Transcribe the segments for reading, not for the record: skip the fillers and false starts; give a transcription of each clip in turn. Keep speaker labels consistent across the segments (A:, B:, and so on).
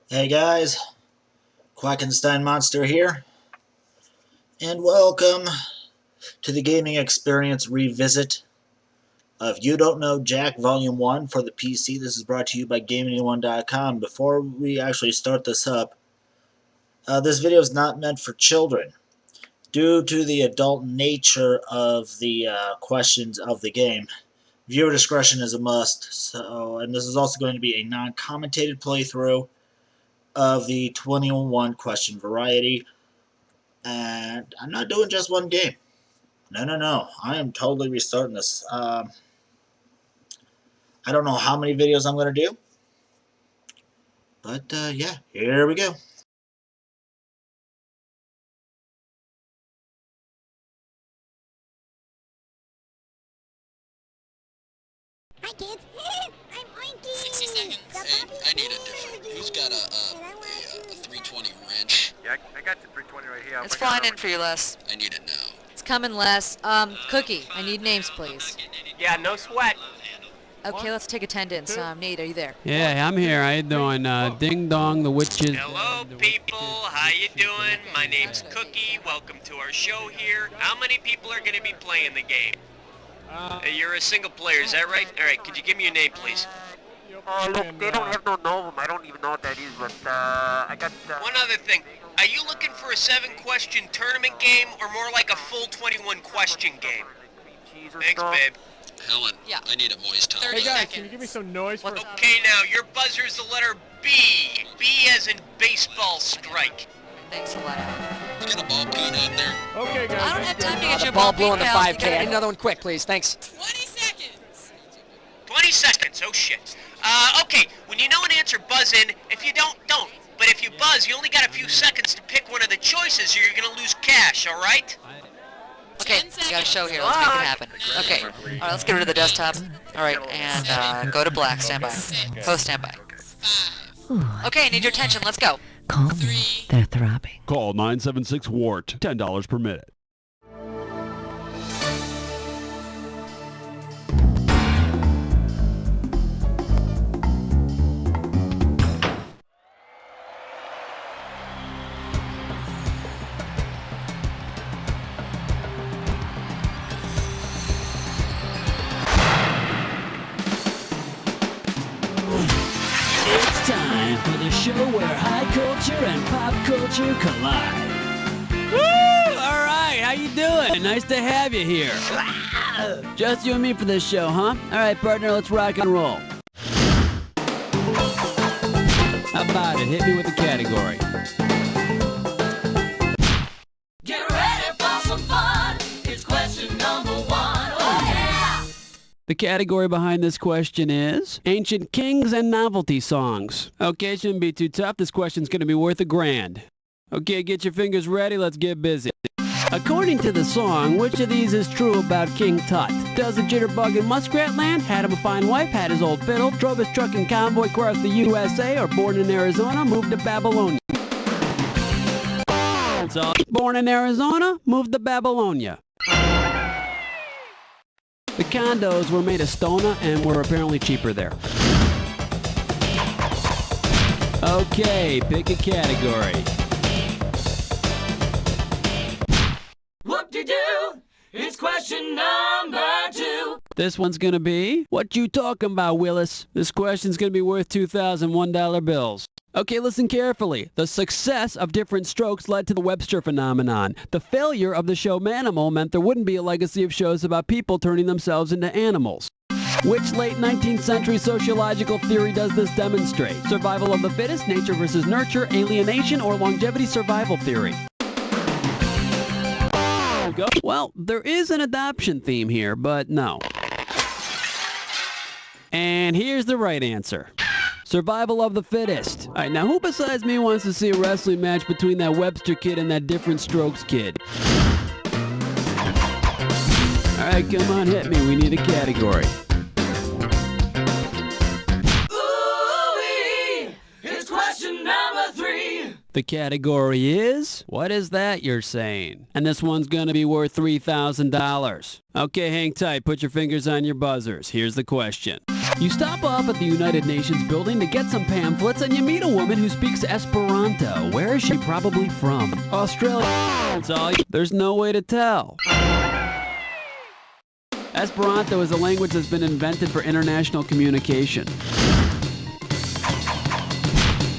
A: Hey guys, Quackenstein Monster here, and welcome to the Gaming Experience Revisit of You Don't Know Jack Volume 1 for the PC. This is brought to you by GamingOne.com. Before we actually start this up, this video is not meant for children. Due to the adult nature of the questions of the game, viewer discretion is a must. And this is also going to be a non-commentated playthrough of the 21 question variety. And I'm not doing just one game. No. I am totally restarting this. I don't know how many videos I'm going to do. But, yeah, here we go.
B: Hi, kids. I'm Oinky.
C: 60 seconds. Hey, I need a different. Who's got a 320 wrench?
D: Yeah, I got the 320 right here.
E: It's flying in for you, Les.
C: I need it now.
E: It's coming, Les. Cookie, I need names, please.
D: Yeah, no sweat.
E: Okay, let's take attendance. Nate, are you there?
F: Yeah, I'm here. How you doing? Ding Dong, the witches.
G: Hello, people. How you doing? My name's Cookie. Welcome to our show here. How many people are going to be playing the game? You're a single player, is that right? All right, could you give me your name, please?
D: Look, they don't have no gnome. I don't even know what that is, but, I got,
G: One other thing. Are you looking for a 7-question tournament game or more like a full 21-question game? Thanks, babe.
C: Helen,
E: Yeah.
C: I need a moist towel.
E: 30
H: Hey guys,
E: seconds.
H: can you give me some noise for
G: Okay, now, your buzzer's the letter B. B as in baseball strike.
E: Thanks a lot.
C: You got a ball peen out there?
H: Okay guys.
E: I don't have time to get
I: The
E: your
I: ball blew on the
E: pals.
I: 5K. I need another one quick, please. Thanks.
C: 20 seconds!
G: 20 seconds, oh shit. Okay, when you know an answer, buzz in. If you don't. But if you buzz, you only got a few seconds to pick one of the choices or you're gonna lose cash, alright?
E: Okay, we got a show here. Let's make it happen. Okay. All right, let's get rid of the desktop. All right, and go to black. Stand by. Post standby. Okay, need your attention. Let's go.
J: Call me. They're throbbing.
F: Call 976-WART. $10 per minute.
K: It's time for the show where high culture and pop culture collide. Woo! All right, how you doing? Nice to have you here. Just you and me for this show, huh? All right, partner, let's rock and roll. How about it? Hit me with a category.
B: Get ready for some fun. It's question number 1. Oh, yeah.
K: The category behind this question is Ancient Kings and Novelty Songs. Okay, shouldn't be too tough. This question's going to be worth $1,000. Okay, get your fingers ready. Let's get busy. According to the song, which of these is true about King Tut? Does a jitterbug in Muskrat Land, had him a fine wife, had his old fiddle, drove his truck and convoy across the USA, or born in Arizona, moved to Babylonia? So, born in Arizona, moved to Babylonia. The condos were made of stona and were apparently cheaper there. Okay, pick a category.
B: Whoop-de-doo. It's question number 2.
K: This one's gonna be, what you talking about, Willis? This question's gonna be worth $2,001 bills. Okay, listen carefully. The success of Different Strokes led to the Webster phenomenon. The failure of the show Manimal meant there wouldn't be a legacy of shows about people turning themselves into animals. Which late 19th century sociological theory does this demonstrate? Survival of the fittest, nature versus nurture, alienation, or longevity survival theory? Well, there is an adoption theme here, but no. And here's the right answer. Survival of the fittest. All right, now who besides me wants to see a wrestling match between that Webster kid and that Different Strokes kid? All right, come on, hit me. We need a category.
B: Ooh-wee. It's question number 3.
K: The category is, what is that you're saying? And this one's gonna be worth $3,000. Okay, hang tight. Put your fingers on your buzzers. Here's the question. You stop off at the United Nations building to get some pamphlets and you meet a woman who speaks Esperanto. Where is she probably from? Australia. That's all. There's no way to tell. Esperanto is a language that's been invented for international communication.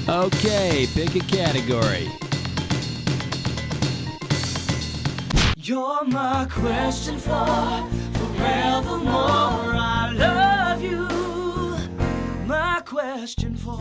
K: Okay, pick a category.
B: You're my question for forevermore. I love you. My question for.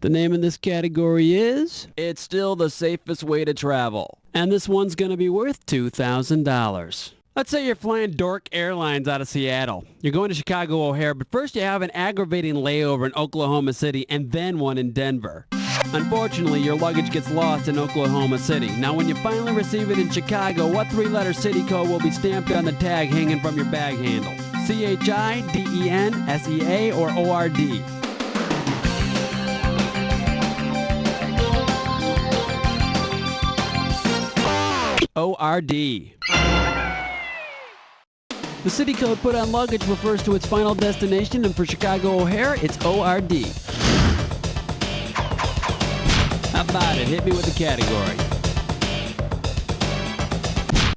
K: The name of this category is It's Still the Safest Way to Travel. And this one's going to be worth $2,000. Let's say you're flying Dork Airlines out of Seattle. You're going to Chicago O'Hare, but first you have an aggravating layover in Oklahoma City and then one in Denver. Unfortunately, your luggage gets lost in Oklahoma City. Now, when you finally receive it in Chicago, what three-letter city code will be stamped on the tag hanging from your bag handle? CHIDEN, SEA, or ORD? ORD. The city code put on luggage refers to its final destination, and for Chicago O'Hare, it's ORD. How about it? Hit me with the category.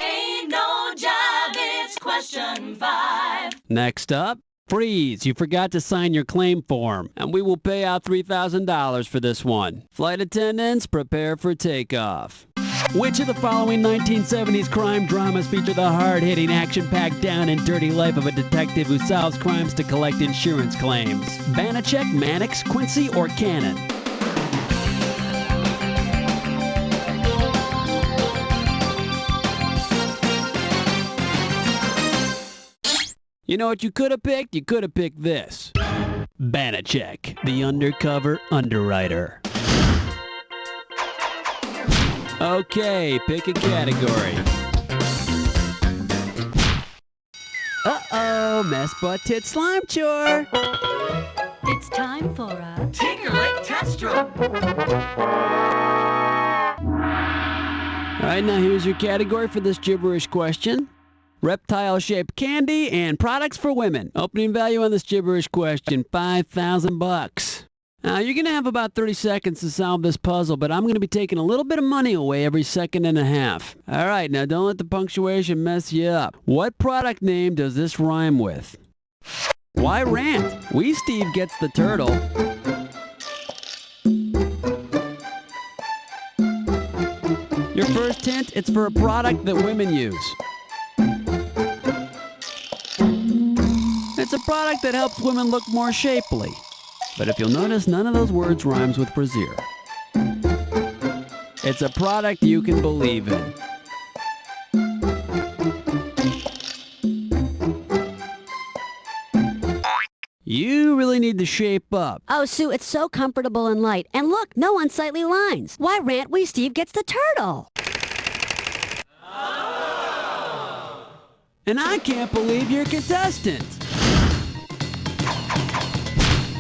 B: Ain't no job, it's question 5.
K: Next up, freeze. You forgot to sign your claim form, and we will pay out $3,000 for this one. Flight attendants, prepare for takeoff. Which of the following 1970s crime dramas feature the hard-hitting, action-packed, down and dirty life of a detective who solves crimes to collect insurance claims? Banachek, Mannix, Quincy, or Cannon? You know what you could have picked? You could have picked this. Banachek, the undercover underwriter. Okay, pick a category. Uh-oh, mess butt tit slime chore.
J: It's time for a
B: Tinker-Lick test strip.
K: All right, now here's your category for this gibberish question. Reptile-shaped candy and products for women. Opening value on this gibberish question, $5,000. Now, you're going to have about 30 seconds to solve this puzzle, but I'm going to be taking a little bit of money away every second and a half. All right, now don't let the punctuation mess you up. What product name does this rhyme with? Why rant? Wee Steve gets the turtle. Your first hint, it's for a product that women use. It's a product that helps women look more shapely. But if you'll notice, none of those words rhymes with brassiere. It's a product you can believe in. You really need to shape up.
J: Oh, Sue, it's so comfortable and light. And look, no unsightly lines. Why rant Wee Steve gets the turtle?
K: And I can't believe you're a contestant.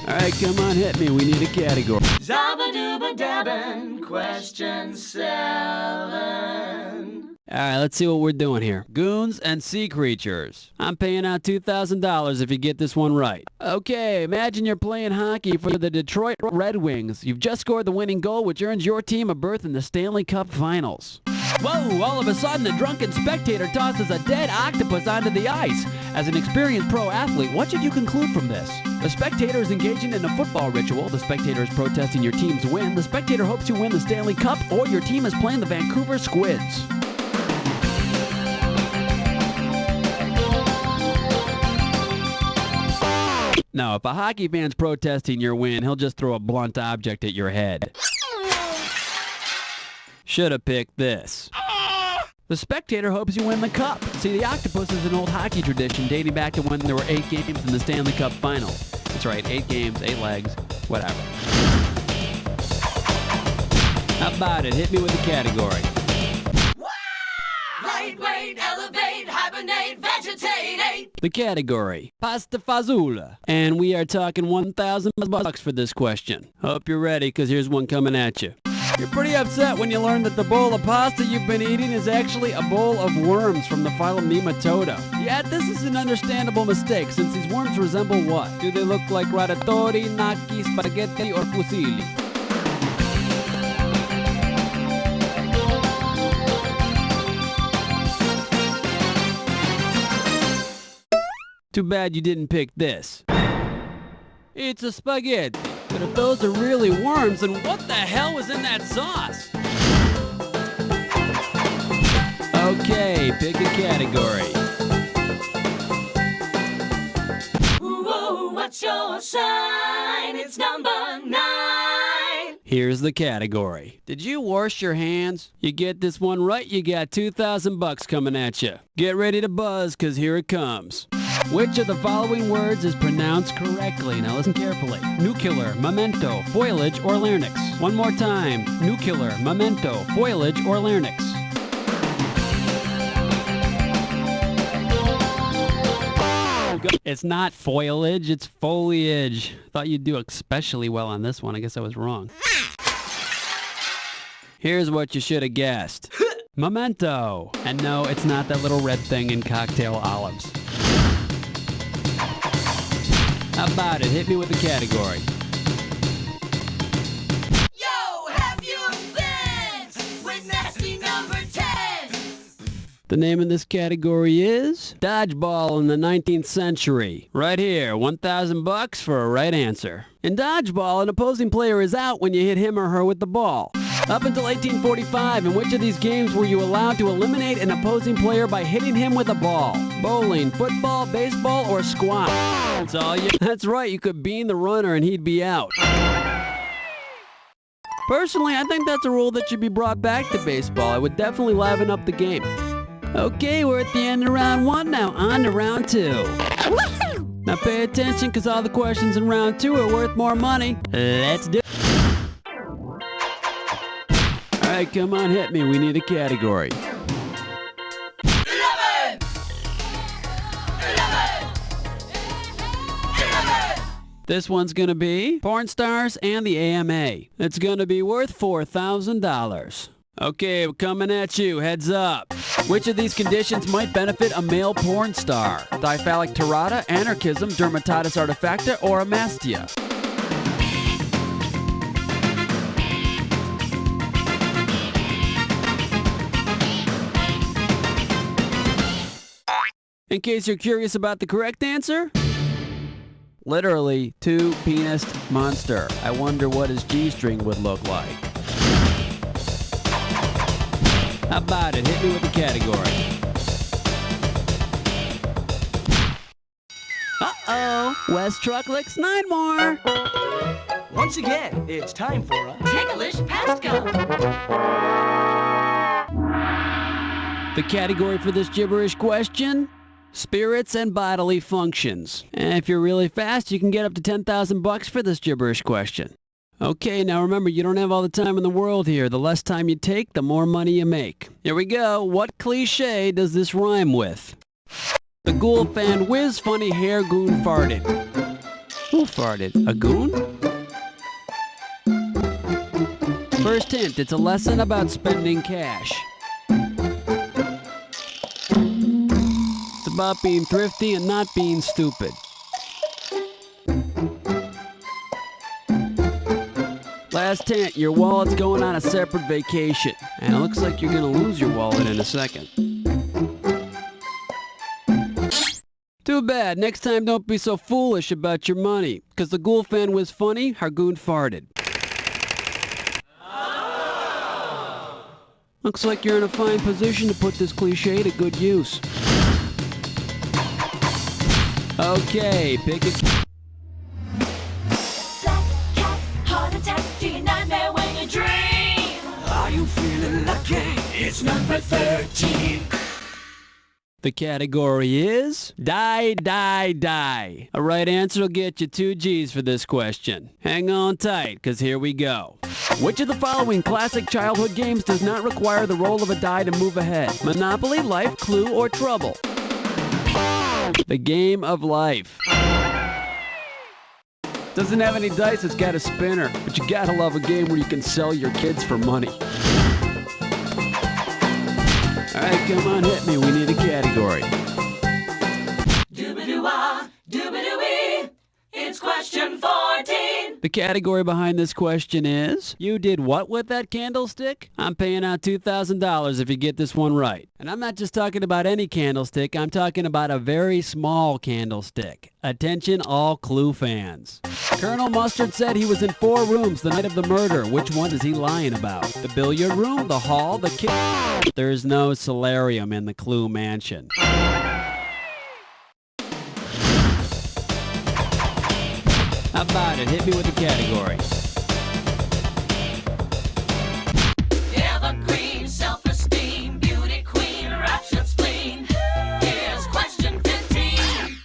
K: All right, come on, hit me. We need a category.
B: Zabba-dooba-dabbin', question 7.
K: All right, let's see what we're doing here. Goons and sea creatures. I'm paying out $2,000 if you get this one right. Okay, imagine you're playing hockey for the Detroit Red Wings. You've just scored the winning goal, which earns your team a berth in the Stanley Cup Finals. Whoa, all of a sudden a drunken spectator tosses a dead octopus onto the ice. As an experienced pro athlete, what should you conclude from this? The spectator is engaging in a football ritual. The spectator is protesting your team's win. The spectator hopes you win the Stanley Cup, or your team is playing the Vancouver Squids. Now, if a hockey fan's protesting your win, he'll just throw a blunt object at your head. Should have picked this. The spectator hopes you win the cup. See, the octopus is an old hockey tradition dating back to when there were 8 games in the Stanley Cup Final. That's right, 8 games, 8 legs, whatever. How about it? Hit me with the category.
B: Lightweight, elevate, hibernate, vegetate.
K: The category, pasta fazola. And we are talking $1,000 for this question. Hope you're ready, because here's one coming at you. You're pretty upset when you learn that the bowl of pasta you've been eating is actually a bowl of worms from the phylum Nematoda. Yet this is an understandable mistake since these worms resemble what? Do they look like ratatouille, gnocchi, spaghetti, or fusilli? Too bad you didn't pick this. It's a spaghetti. But if those are really worms, then what the hell was in that sauce? Okay, pick a category.
B: Whoa, what's your sign? It's number 9.
K: Here's the category. Did you wash your hands? You get this one right, you got $2,000 coming at you. Get ready to buzz, cause here it comes. Which of the following words is pronounced correctly? Now listen carefully. Nuclear, memento, foliage, or larynx. One more time. Nuclear, memento, foliage, or larynx. It's not foliage, it's foliage. Thought you'd do especially well on this one. I guess I was wrong. Here's what you should have guessed. Memento. And no, it's not that little red thing in cocktail olives. How about it? Hit me with the category.
B: Yo, have you been with nasty number 10?
K: The name of this category is Dodgeball in the 19th Century. Right here, $1,000 for a right answer. In Dodgeball, an opposing player is out when you hit him or her with the ball. Up until 1845, in which of these games were you allowed to eliminate an opposing player by hitting him with a ball? Bowling, football, baseball, or squash? That's right, you could bean the runner and he'd be out. Personally, I think that's a rule that should be brought back to baseball. It would definitely liven up the game. Okay, we're at the end of round 1 now, on to round 2. Now pay attention, because all the questions in round 2 are worth more money. Let's do it. Alright, come on, hit me. We need a category.
B: 11!
K: This one's gonna be porn stars and the AMA. It's gonna be worth $4,000. Okay, we're coming at you. Heads up. Which of these conditions might benefit a male porn star? Diphthalic terata, anarchism, dermatitis artifacta, or amastia? In case you're curious about the correct answer, literally, two-penised monster. I wonder what his G-string would look like. How about it? Hit me with the category. Uh-oh, West Truck licks 9 more.
H: Once again, it's time for a
B: Ticklish Past Gum.
K: The category for this gibberish question? Spirits and bodily functions. And if you're really fast, you can get up to $10,000 for this gibberish question. Okay, now remember, you don't have all the time in the world here. The less time you take, the more money you make. Here we go. What cliche does this rhyme with? The ghoul fan whiz funny hair goon farted. Who farted? A goon? First hint, it's a lesson about spending cash. It's about being thrifty and not being stupid. Last hint, your wallet's going on a separate vacation. And it looks like you're gonna lose your wallet in a second. Too bad. Next time, don't be so foolish about your money. Because the ghoul fan was funny, Hargoon farted. Looks like you're in a fine position to put this cliche to good use. Okay, pick it.
B: Heart attack, do you nightmare when you dream?
H: Are you feeling lucky? It's number 13.
K: The category is die, die, die. A right answer will get you 2 G's for this question. Hang on tight, because here we go. Which of the following classic childhood games does not require the roll of a die to move ahead? Monopoly, Life, Clue, or Trouble? The game of life. Doesn't have any dice, it's got a spinner. But you gotta love a game where you can sell your kids for money. Alright, come on, hit me. We need a category.
B: Doobadoo-wah, doobadoo-wee. It's question 14.
K: The category behind this question is, you did what with that candlestick? I'm paying out $2,000 if you get this one right. And I'm not just talking about any candlestick, I'm talking about a very small candlestick. Attention all Clue fans. Colonel Mustard said he was in 4 rooms the night of the murder. Which one is he lying about? The billiard room, the hall, the kitchen? There's no solarium in the Clue mansion. How about it? Hit me with the category.
B: Evergreen, self-esteem, beauty queen, raptured spleen. Here's question 15.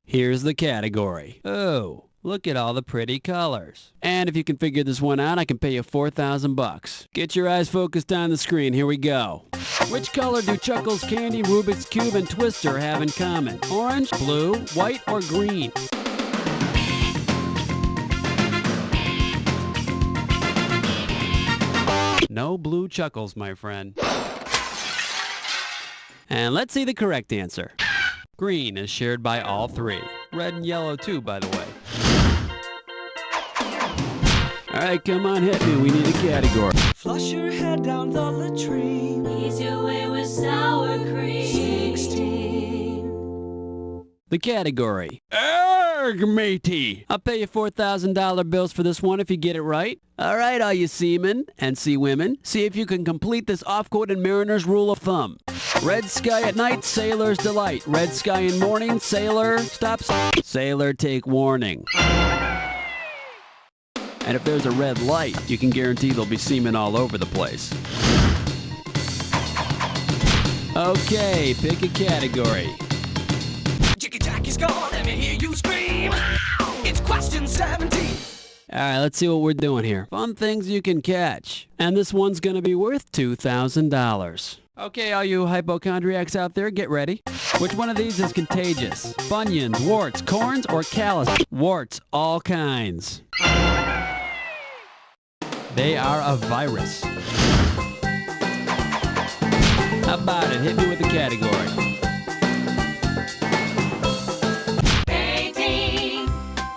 K: Here's the category. Oh, look at all the pretty colors. And if you can figure this one out, I can pay you $4,000. Get your eyes focused on the screen. Here we go. Which color do Chuckles Candy, Rubik's Cube, and Twister have in common? Orange, blue, white, or green? No blue Chuckles, my friend. And let's see the correct answer. Green is shared by all 3. Red and yellow too, by the way. Alright, come on, hit me. We need a category.
H: Flush your head down the latrine.
B: Ease your way with sour cream. 16.
K: The category. Erg, matey! I'll pay you $4,000 bills for this one if you get it right. Alright, all you seamen and sea women, see if you can complete this off-quoted mariner's rule of thumb. Red sky at night, sailor's delight. Red sky in morning, sailor stops. Sailor take warning. And if there's a red light, you can guarantee there'll be seamen all over the place. Okay, pick a category.
H: Jiggy Jackie's gone, let me hear you scream. It's question 17.
K: Alright, let's see what we're doing here. Fun things you can catch. And this one's gonna be worth $2,000. Okay, all you hypochondriacs out there, get ready. Which one of these is contagious? Bunions, warts, corns, or callus? Warts, all kinds. They are a virus. How about it? Hit me with the category.
B: 18.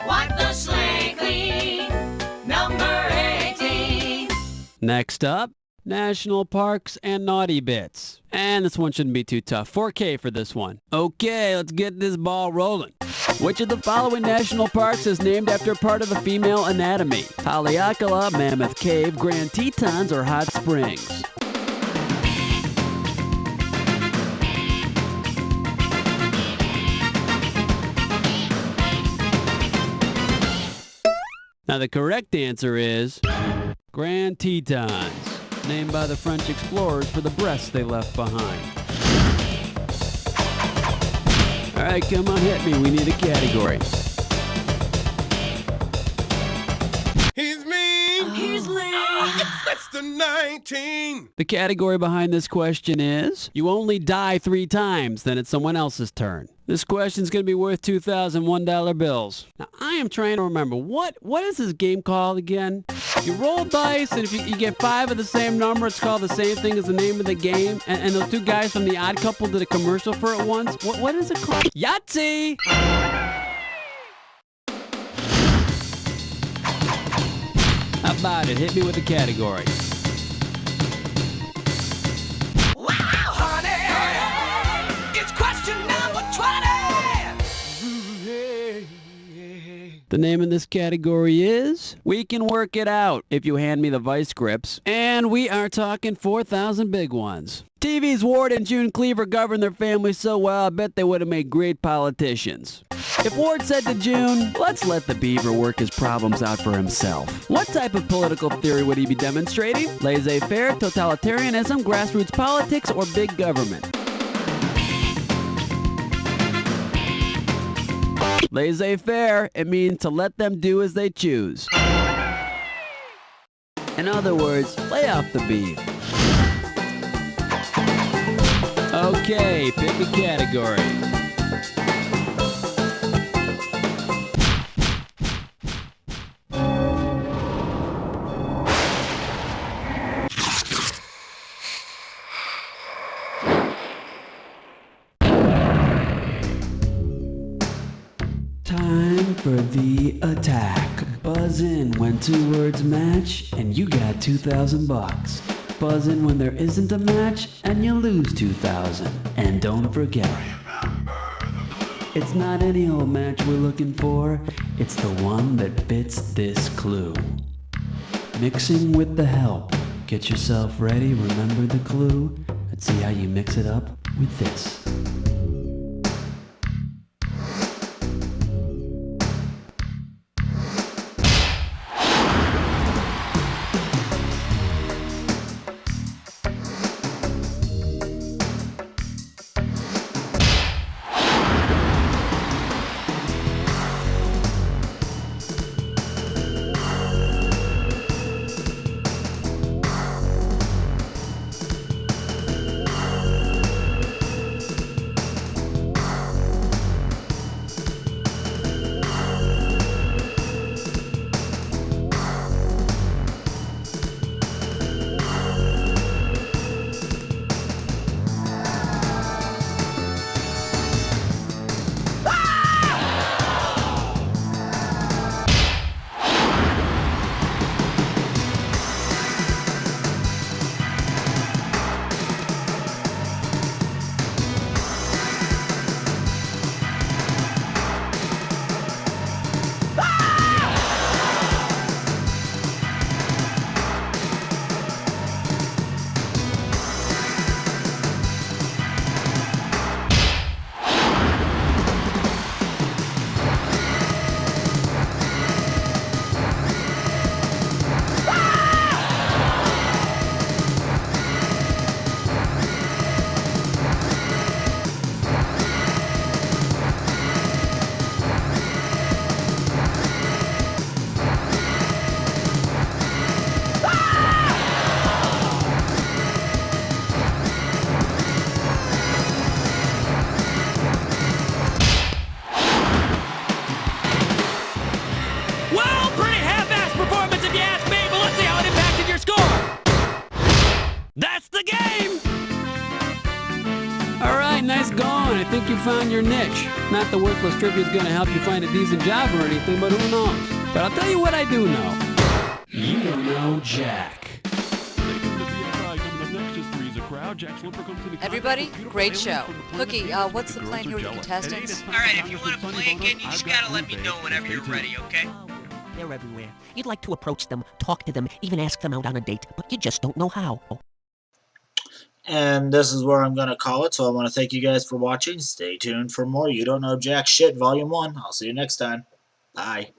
B: Wipe the slate clean. Number 18.
K: Next up, national parks and naughty bits. And this one shouldn't be too tough. 4K for this one. Okay, let's get this ball rolling. Which of the following national parks is named after part of the female anatomy? Haleakala, Mammoth Cave, Grand Tetons, or Hot Springs? Now the correct answer is Grand Tetons, named by the French explorers for the breasts they left behind. Alright, come on, hit me. We need a category.
H: He's mean.
B: He's lean.
H: That's the 19.
K: The category behind this question is, you only die 3 times, then it's someone else's turn. This question's going to be worth $2,001 bills. Now, I am trying to remember, what is this game called again? You roll dice, and if you get 5 of the same number, it's called the same thing as the name of the game. And those 2 guys from The Odd Couple did a commercial for it once. What is it called? Yahtzee! How about it? Hit me with a category.
H: Wow, honey. It's question number 20.
K: The name of this category is We Can Work It Out if you hand me the vice grips. And we are talking 4,000 big ones. TV's Ward and June Cleaver governed their family so well, I bet they would have made great politicians. If Ward said to June, let's let the beaver work his problems out for himself, what type of political theory would he be demonstrating? Laissez-faire, totalitarianism, grassroots politics, or big government? Laissez-faire, it means to let them do as they choose. In other words, lay off the beef. Okay, pick a category. time for the attack. Buzz in when 2 words match, and you got $2,000. Buzz in when there isn't a match, and you lose 2,000. And don't forget, it's not any old match we're looking for, it's the one that fits this clue. Mixing with the help. Get yourself ready, remember the clue. Let's see how you mix it up with this. Nice going. I think you found your niche. Not the worthless trivia is going to help you find a decent job or anything, but who knows? But I'll tell you what I do know. You don't know Jack.
E: Everybody, great show. Cookie, what's the plan here with the contestants?
G: Alright, if you want to play again, you just gotta let me know whenever you're ready, okay?
H: They're everywhere. You'd like to approach them, talk to them, even ask them out on a date, but you just don't know how.
A: And this is where I'm going to call it, so I want to thank you guys for watching. Stay tuned for more You Don't Know Jack Shit Volume 1. I'll see you next time. Bye.